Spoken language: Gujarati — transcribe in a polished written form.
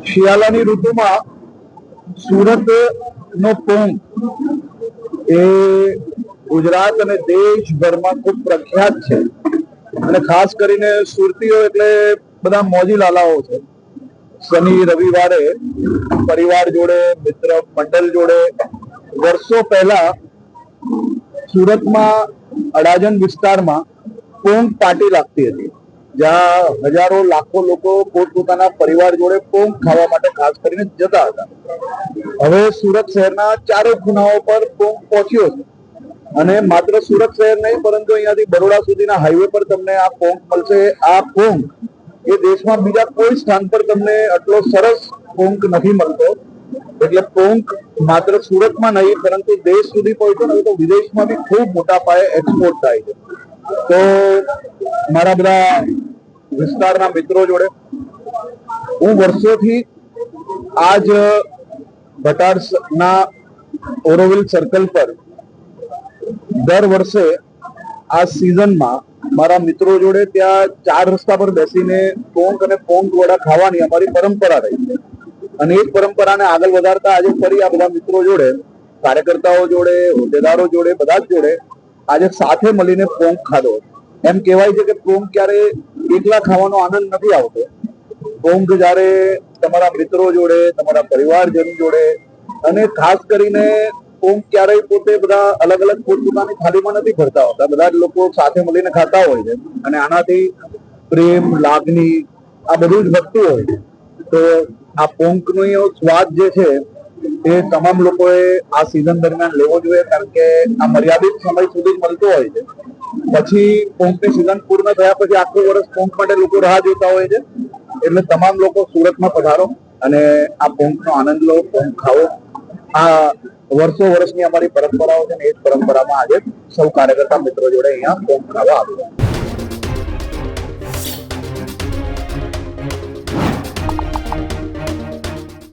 શિયાળાની ઋતુમાં સુરત નો પોંગ એ ગુજરાત અને દેશભરમાં ખૂબ પ્રખ્યાત છે અને ખાસ કરીને સુરતીઓ એટલે બધા મોજી લાલાઓ છે. શનિ રવિવારે પરિવાર જોડે મિત્ર મંડળ જોડે વર્ષો પહેલા સુરતમાં અડાજણ વિસ્તારમાં પોંગ પાર્ટી લાગતી હતી, જ્યાં હજારો લાખો લોકો પોતપોતાના પરિવાર જોડે પોંગ ખાવા માટે ખાસ કરીને જતા હતા. હવે સુરત શહેરના ચારે ખૂણાઓ પર પોંગ પહોંચ્યો છે અને માત્ર સુરત શહેર નહીં પરંતુ અહીંયાથી બરોડા સુધીના હાઈવે પર તમને આ પોંગ મળશે. આ પોંગ એ દેશમાં બીજા કોઈ સ્થાન પર તમને આટલો સરસ પોંગ નથી મળતો. એટલે પોંગ માત્ર સુરતમાં નહીં પરંતુ દેશ સુધી પહોંચ્યો ને તો વિદેશમાં બી ખૂબ મોટા પાયે એક્સપોર્ટ થાય છે. તો મારા બધા વિસ્તારના મિત્રો જોડે હું વર્ષોથી આજ ભટારના ઓરોવિલ સર્કલ પર દર વર્ષે આ સિઝનમાં મારા મિત્રો જોડે ત્યાં ચાર રસ્તા પર બેસીને પોંગ અને પોંગ વડા ખાવાની અમારી પરંપરા રહી છે અને એ પરંપરાને આગળ વધારતા આજે ફરી આ બધા મિત્રો જોડે, કાર્યકર્તાઓ જોડે, હોદ્દેદારો જોડે, બધા જ જોડે આજે સાથે મળીને પોંગ ખાધો. એમ કહેવાય છે કે પોંગ ક્યારે એકલા ખાવાનો આનંદ નથી આવતો. પોંગ જ્યારે તમારા મિત્રો જોડે, તમારા પરિવારજન જોડે અને ખાસ કરીને પોંગ ક્યારેય પોતે બધા અલગ અલગ પોતપોતાની થાળીમાં નથી ભરતા હોતા, બધા જ લોકો સાથે મળીને ખાતા હોય છે અને આનાથી પ્રેમ, લાગણી આ બધું જ વધતું હોય છે. તો આ પોંગનો સ્વાદ જે છે એ તમામ લોકોએ આ સિઝન દરમિયાન લેવો જોઈએ, કારણ કે આ મર્યાદિત સમય સુધી મળતો હોય છે. પછી પોંગની સિઝન પૂર્ણ થયા પછી આખું વર્ષ પોંગ માટે લોકો રાહ જોતા હોય છે. એટલે તમામ લોકો સુરતમાં પધારો અને આ પોંગનો આનંદ લો, પોંગ ખાઓ. આ વર્ષો વર્ષની અમારી પરંપરાઓ છે ને એ જ પરંપરામાં આજે સૌ કાર્યકર્તા મિત્રો જોડે અહીંયા પોંગ ખાવા આવ્યો.